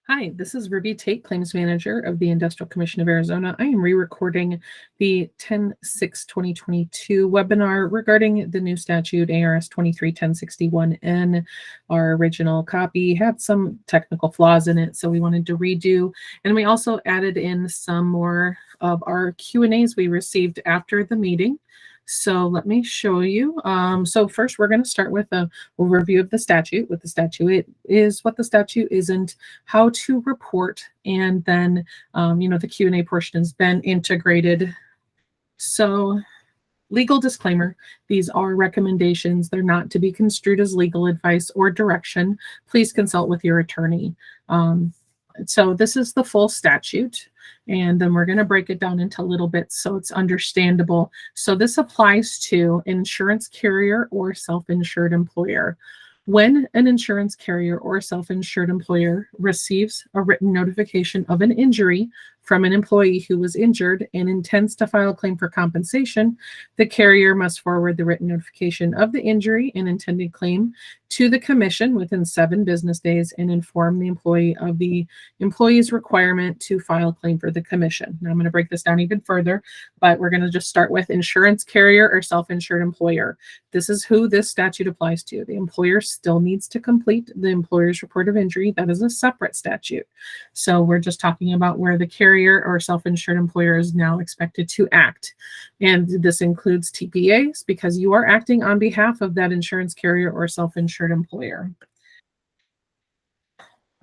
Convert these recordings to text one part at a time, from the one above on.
Hi, this is Ruby Tate, Claims Manager of the Industrial Commission of Arizona. I am re-recording the 10/6/2022 webinar regarding the new statute A.R.S. 23-1061N. Our original copy had some technical flaws in it, so we wanted to redo. And we also added in some more of our Q&As we received after the meeting. So let me show you. So first, we're going to start with a overview of the statute. What the statute is, what the statute isn't, how to report, and then the Q&A portion has been integrated. So legal disclaimer, these are recommendations. They're not to be construed as legal advice or direction. Please consult with your attorney. So this is the full statute, and then we're going to break it down into little bits so it's understandable. So this applies to insurance carrier or self-insured employer. When an insurance carrier or self-insured employer receives a written notification of an injury from an employee who was injured and intends to file a claim for compensation, the carrier must forward the written notification of the injury and intended claim to the commission within 7 business days and inform the employee of the employee's requirement to file a claim for the commission. Now I'm going to break this down even further, but we're going to just start with insurance carrier or self-insured employer. This is who this statute applies to. The employer still needs to complete the employer's report of injury. That is a separate statute. So we're just talking about where the carrier or self-insured employer is now expected to act. And this includes TPAs because you are acting on behalf of that insurance carrier or self-insured employer.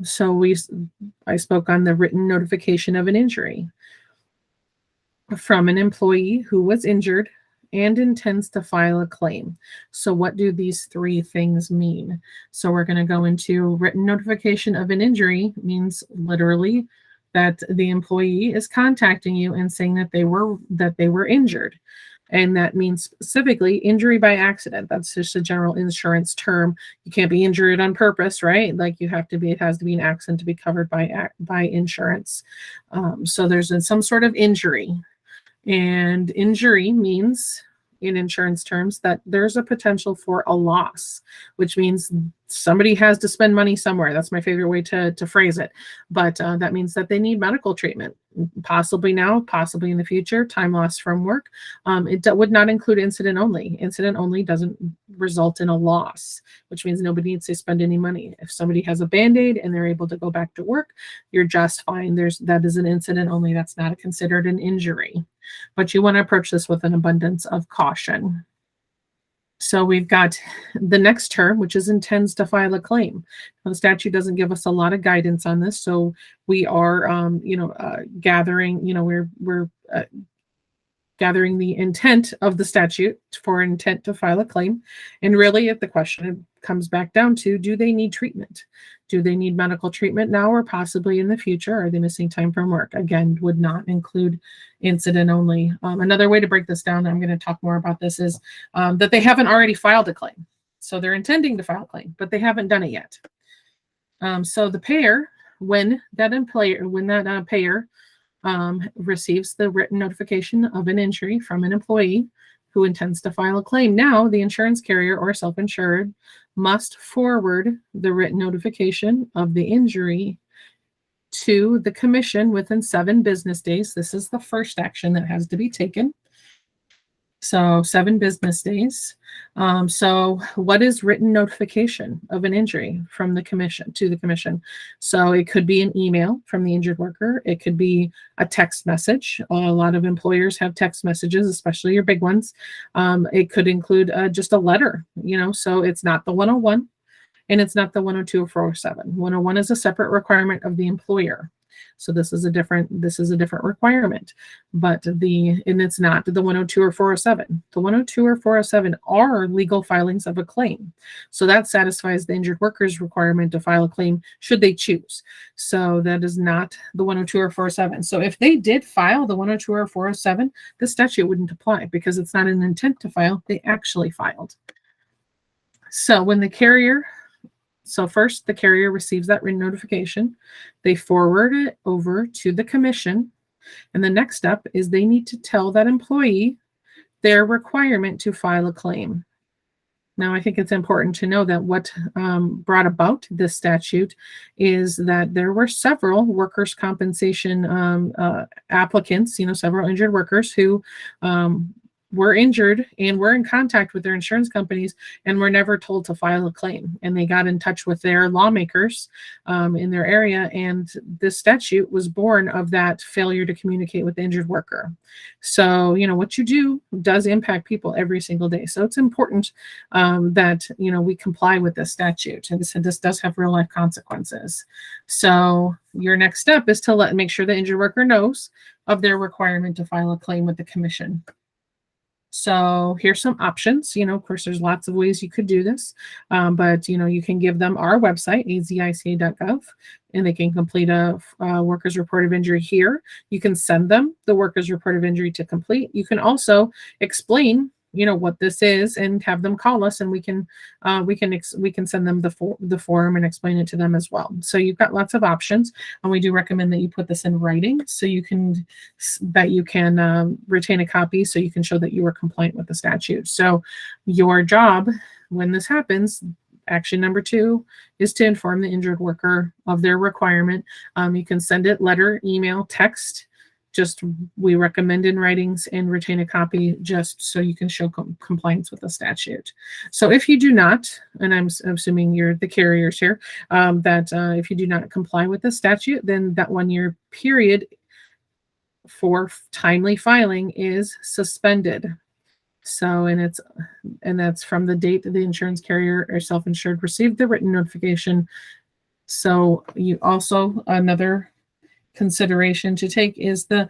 So I spoke on the written notification of an injury from an employee who was injured and intends to file a claim. So what do these 3 things mean? So we're going to go into written notification of an injury means literally that the employee is contacting you and saying that they were injured. And that means specifically injury by accident. That's just a general insurance term. You can't be injured on purpose, right? Like it has to be an accident to be covered by insurance. So there's some sort of injury. And injury means, in insurance terms, that there's a potential for a loss, which means somebody has to spend money somewhere. That's my favorite way to phrase it. But that means that they need medical treatment, possibly now, possibly in the future, time lost from work. It would not include incident only. Incident only doesn't result in a loss, which means nobody needs to spend any money. If somebody has a Band-Aid and they're able to go back to work, you're just fine. That is an incident only. That's not considered an injury. But you want to approach this with an abundance of caution. So we've got the next term, which is intends to file a claim. Now, the statute doesn't give us a lot of guidance on this, so we are, gathering. We're gathering the intent of the statute for intent to file a claim, and really, the question comes back down to: do they need treatment? Do they need medical treatment now or possibly in the future? Are they missing time from work? Again, would not include incident only. Another way to break this down, I'm going to talk more about this, is that they haven't already filed a claim. So they're intending to file a claim, but they haven't done it yet. So the payer, when that payer receives the written notification of an injury from an employee who intends to file a claim, now the insurance carrier or self-insured must forward the written notification of the injury to the commission within 7 business days. This is the first action that has to be taken. So 7 business days. So what is written notification of an injury from the commission to the commission? So it could be an email from the injured worker. It could be a text message. A lot of employers have text messages, especially your big ones. It could include just a letter, so it's not the 101 and it's not the 102 or 407. 101 is a separate requirement of the employer. So this is a different requirement, but it's not the 102 or 407. The 102 or 407 are legal filings of a claim. So that satisfies the injured worker's requirement to file a claim should they choose. So that is not the 102 or 407. So if they did file the 102 or 407, the statute wouldn't apply because it's not an intent to file. They actually filed. So first, the carrier receives that written notification. They forward it over to the commission. And the next step is they need to tell that employee their requirement to file a claim. Now, I think it's important to know that what brought about this statute is that there were several workers' compensation applicants, several injured workers who were injured and were in contact with their insurance companies and were never told to file a claim. And they got in touch with their lawmakers in their area, and this statute was born of that failure to communicate with the injured worker. So, what you do does impact people every single day. So it's important that we comply with this statute, and this does have real life consequences. So your next step is to make sure the injured worker knows of their requirement to file a claim with the commission. So here's some options. Of course, there's lots of ways you could do this, but you can give them our website, azica.gov, and they can complete a workers' report of injury here. You can send them the workers' report of injury to complete. You can also explain what this is and have them call us, and we can send them the form and explain it to them as well. So you've got lots of options, and we do recommend that you put this in writing so you can retain a copy so you can show that you are compliant with the statute. So your job when this happens, action number 2 is to inform the injured worker of their requirement. You can send it letter, email, text. Just we recommend in writings and retain a copy just so you can show compliance with the statute. So if you do not, and I'm assuming you're the carriers here, that if you do not comply with the statute, then that 1-year period for timely filing is suspended. So, and that's from the date that the insurance carrier or self-insured received the written notification. So you also, another consideration to take is the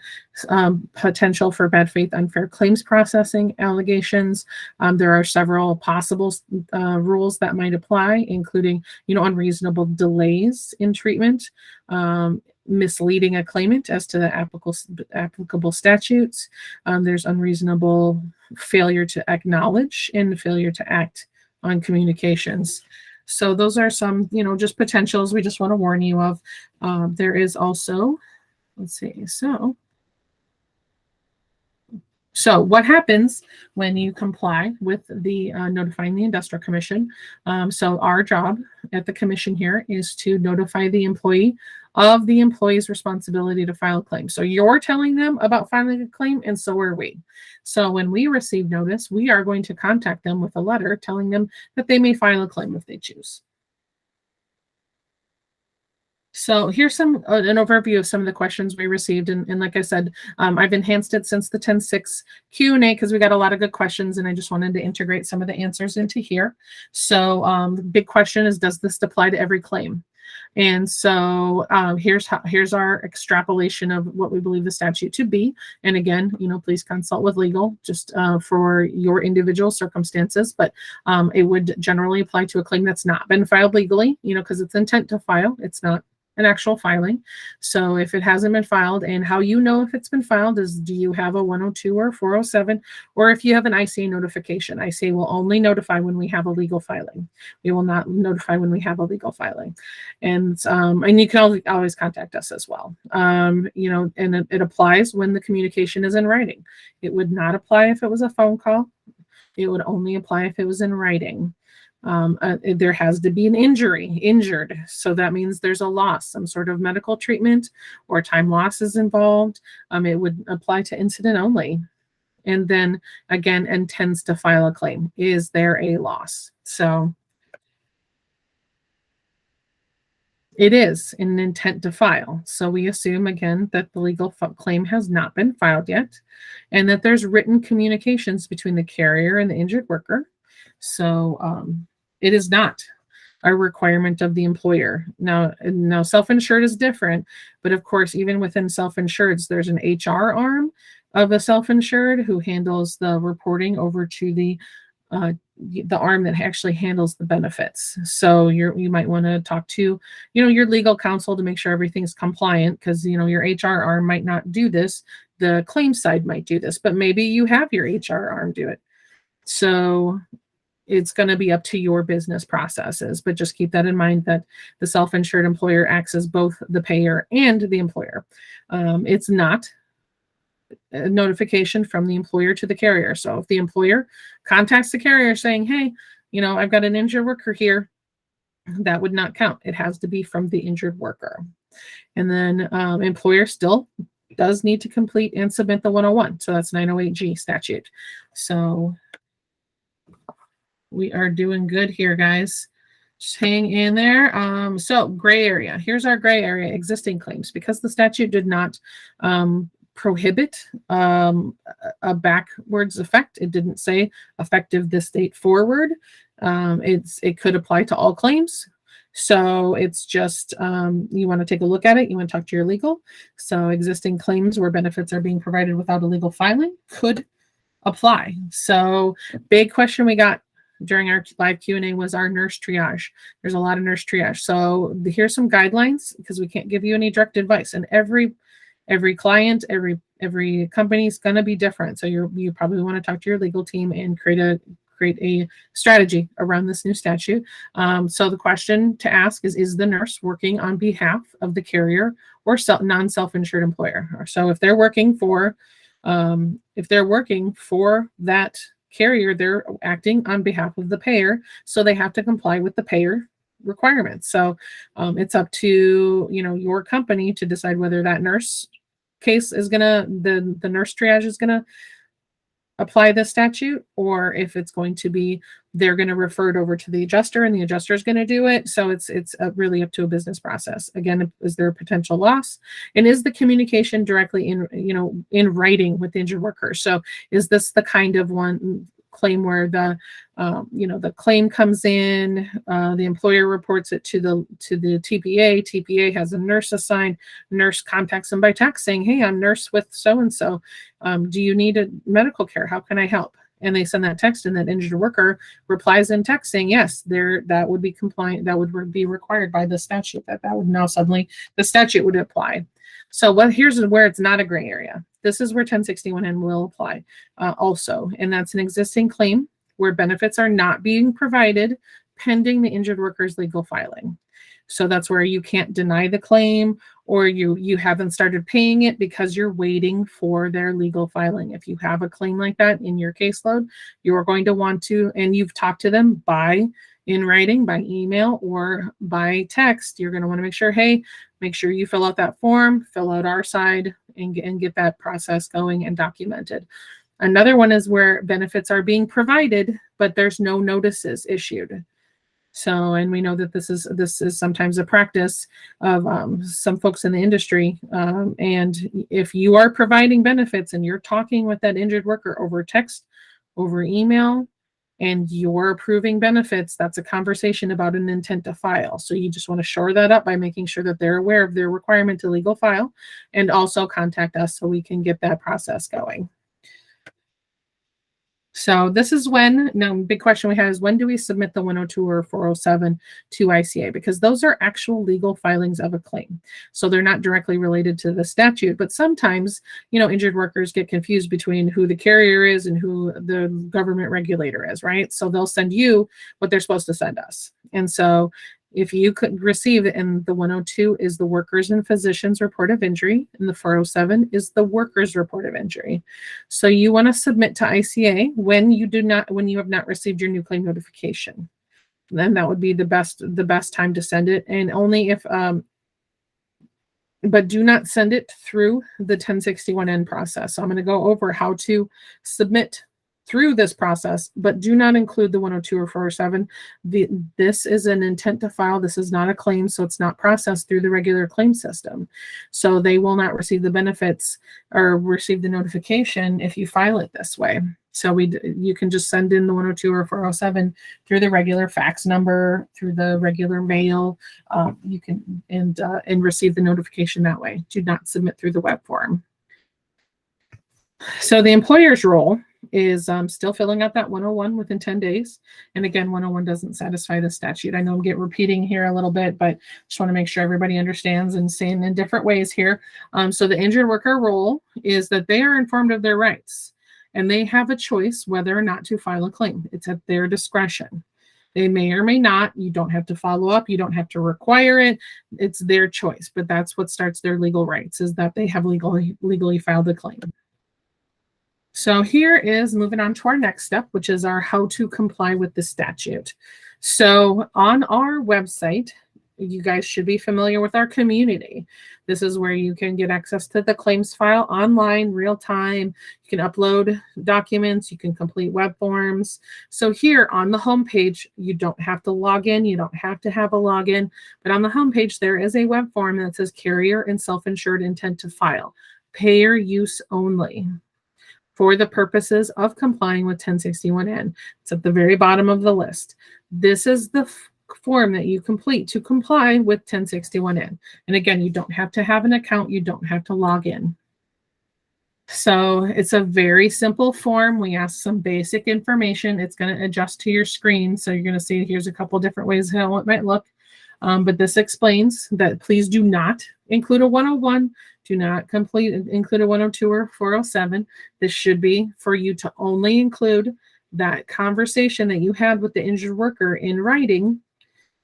potential for bad faith unfair claims processing allegations. There are several possible rules that might apply, including unreasonable delays in treatment, misleading a claimant as to the applicable statutes. There's unreasonable failure to acknowledge and failure to act on communications. So those are some, just potentials we just want to warn you of. There is also, let's see, so what happens when you comply with the notifying the industrial commission? So our job at the commission here is to notify the employee of the employee's responsibility to file a claim. So you're telling them about filing a claim, and so are we. So when we receive notice, we are going to contact them with a letter telling them that they may file a claim if they choose. So here's an overview of some of the questions we received. And like I said, I've enhanced it since the 10.6 Q&A because we got a lot of good questions, and I just wanted to integrate some of the answers into here. So the big question is, does this apply to every claim? And so here's our extrapolation of what we believe the statute to be. And again, please consult with legal just for your individual circumstances. But it would generally apply to a claim that's not been filed legally, because it's intent to file. It's not an actual filing. So if it hasn't been filed, and how you know if it's been filed is, do you have a 102 or 407, or if you have an ICA notification? ICA will only notify when we have a legal filing. We will not notify when we have a legal filing. And you can always contact us as well. And it applies when the communication is in writing. It would not apply if it was a phone call. It would only apply if it was in writing. There has to be an injured. So that means there's a loss, some sort of medical treatment or time loss is involved. It would apply to incident only. And then again, intends to file a claim. Is there a loss? So it is an intent to file. So we assume again that the legal claim has not been filed yet, and that there's written communications between the carrier and the injured worker. So it is not a requirement of the employer. Now self-insured is different, but of course, even within self-insureds, there's an HR arm of a self-insured who handles the reporting over to the arm that actually handles the benefits. So you might want to talk to, your legal counsel to make sure everything's compliant, because, your HR arm might not do this. The claim side might do this, but maybe you have your HR arm do it. So it's going to be up to your business processes, but just keep that in mind that the self-insured employer acts as both the payer and the employer. It's not a notification from the employer to the carrier. So if the employer contacts the carrier saying, hey, I've got an injured worker here, that would not count. It has to be from the injured worker. And then employer still does need to complete and submit the 101. So that's 908G statute. So we are doing good here, guys. Just hang in there. So gray area. Here's our gray area, existing claims. Because the statute did not prohibit a backwards effect. It didn't say effective this date forward. It could apply to all claims. So it's just, you want to take a look at it. You want to talk to your legal. So existing claims where benefits are being provided without a legal filing could apply. So big question we got during our live Q&A was our nurse triage. There's a lot of nurse triage. So here's some guidelines, because we can't give you any direct advice. And every client, every company is going to be different. So you probably want to talk to your legal team and create a strategy around this new statute. So the question to ask is the nurse working on behalf of the carrier or non-self-insured employer? So if they're working for that carrier, they're acting on behalf of the payer, so they have to comply with the payer requirements. So it's up to your company to decide whether that nurse case is the nurse triage is gonna apply this statute, or if it's going to be they're going to refer it over to the adjuster and the adjuster is going to do it. So it's really up to a business process. Again, is there a potential loss, and is the communication directly in writing with the injured worker? So is this the kind of one claim where the claim comes in, the employer reports it to the TPA has a nurse assigned, nurse contacts them by text saying, hey, I'm nurse with so-and-so, do you need a medical care, how can I help? And they send that text, and that injured worker replies in text saying, yes, that would be compliant, that would be required by the statute, that would now suddenly the statute would apply. So here's where it's not a gray area. This is where 1061N will apply also, and that's an existing claim where benefits are not being provided pending the injured worker's legal filing. So that's where you can't deny the claim, or you haven't started paying it because you're waiting for their legal filing. If you have a claim like that in your caseload, you're going to want to, and you've talked to them in writing, by email, or by text, you're going to want to make sure, hey, make sure you fill out that form, fill out our side, and get that process going and documented. Another one is where benefits are being provided, but there's no notices issued. So, and we know that this is sometimes a practice of some folks in the industry. And if you are providing benefits and you're talking with that injured worker over text, over email, and you're approving benefits, that's a conversation about an intent to file. So you just want to shore that up by making sure that they're aware of their requirement to legal file, and also contact us so we can get that process going. So this is now big question we have is, when do we submit the 102 or 407 to ICA? Because those are actual legal filings of a claim. So they're not directly related to the statute, but sometimes, injured workers get confused between who the carrier is and who the government regulator is, right? So they'll send you what they're supposed to send us. And so if you could receive it, and the 102 is the workers and physicians report of injury, and the 407 is the workers report of injury. So you want to submit to ICA when you have not received your new claim notification. Then that would be the best time to send it, and only if but do not send it through the 1061N process. So I'm going to go over how to submit through this process, but do not include the 102 or 407. This is an intent to file. This is not a claim, so it's not processed through the regular claim system. So they will not receive the benefits or receive the notification if you file it this way. So you can just send in the 102 or 407 through the regular fax number, through the regular mail. You can and receive the notification that way. Do not submit through the web form. So the employer's role is still filling out that 101 within 10 days. And again, 101 doesn't satisfy the statute. I know I'm repeating here a little bit, but just want to make sure everybody understands and saying in different ways here. So the injured worker role is that they are informed of their rights, and they have a choice whether or not to file a claim. It's at their discretion. They may or may not. You don't have to follow up. You don't have to require it. It's their choice, but that's what starts their legal rights, is that they have legally filed a claim. So here is moving on to our next step, which is our how to comply with the statute. So on our website, you guys should be familiar with our community. This is where you can get access to the claims file online, real time. You can upload documents, you can complete web forms. So here on the homepage, you don't have to log in, you don't have to have a login, but on the homepage, there is a web form that says carrier and self-insured intent to file, payer use only, for the purposes of complying with 1061N. It's at the very bottom of the list. This is the form that you complete to comply with 1061N. And again, you don't have to have an account. You don't have to log in. So it's a very simple form. We ask some basic information. It's going to adjust to your screen. So you're going to see here's a couple different ways how it might look. But this explains that please do not include a 101. Do not include a 102 or 407. This should be for you to only include that conversation that you had with the injured worker in writing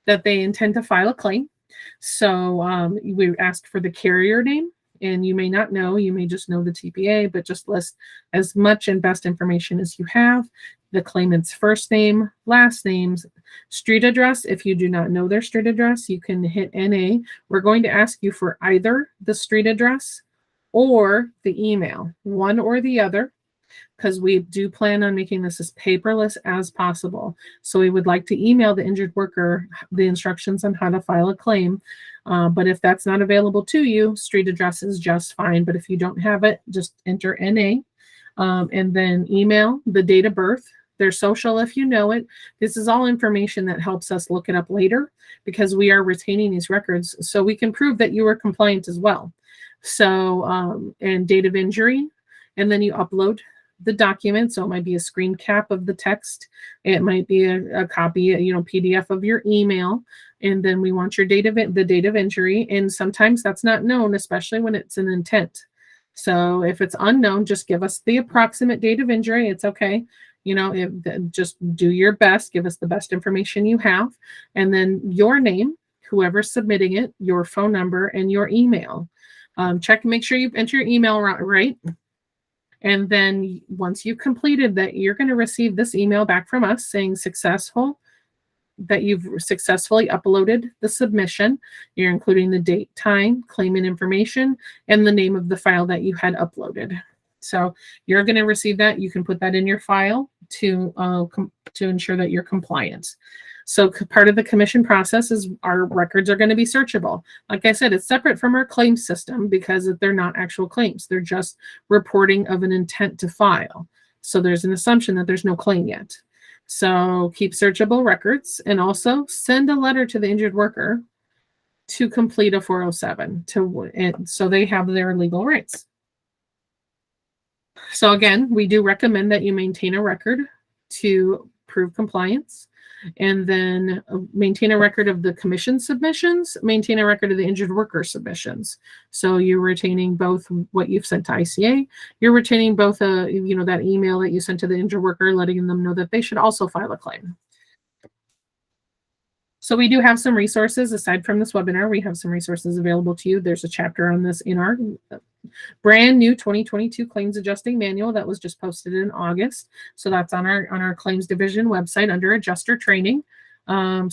that they intend to file a claim. So we asked for the carrier name, and you may not know, you may just know the TPA, but just list as much and best information as you have. The claimant's first name, last names, street address. If you do not know their street address, you can hit NA. We're going to ask you for either the street address or the email, one or the other, because we do plan on making this as paperless as possible. So we would like to email the injured worker the instructions on how to file a claim. But if that's not available to you, street address is just fine. But if you don't have it, just enter NA, and then email the date of birth, their social if you know it. This is all information that helps us look it up later because we are retaining these records so we can prove that you are compliant as well. So, and date of injury, and then you upload the document. So it might be a screen cap of the text. It might be a copy, PDF of your email. And then we want your the date of injury. And sometimes that's not known, especially when it's an intent. So if it's unknown, just give us the approximate date of injury. It's okay. Just do your best. Give us the best information you have. And then your name, whoever's submitting it, your phone number, and your email. Check and make sure you enter your email right. And then once you've completed that, you're going to receive this email back from us saying successful, that you've successfully uploaded the submission. You're including the date, time, claimant information, and the name of the file that you had uploaded. So you're going to receive that. You can put that in your file to ensure that you're compliant. So part of the commission process is our records are going to be searchable. Like I said, it's separate from our claims system because they're not actual claims. They're just reporting of an intent to file. So there's an assumption that there's no claim yet. So keep searchable records and also send a letter to the injured worker to complete a 407 so they have their legal rights. So again, we do recommend that you maintain a record to prove compliance, and then maintain a record of the commission submissions, maintain a record of the injured worker submissions. So you're retaining both what you've sent to ICA, you're retaining both that email that you sent to the injured worker, letting them know that they should also file a claim. So we do have some resources aside from this webinar. We have some resources available to you. There's a chapter on this in our brand new 2022 claims adjusting manual that was just posted in August. So that's on our claims division website under adjuster training. And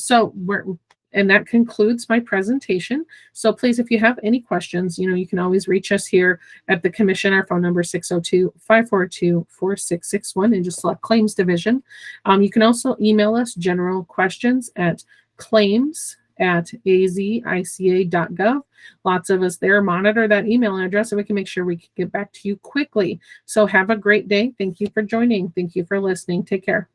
that concludes my presentation. So please, if you have any questions, you can always reach us here at the commission. Our phone number is 602-542-4661 and just select claims division. You can also email us general questions at claims@azica.gov. Lots of us there monitor that email address so we can make sure we can get back to you quickly. So have a great day. Thank you for joining. Thank you for listening. Take care.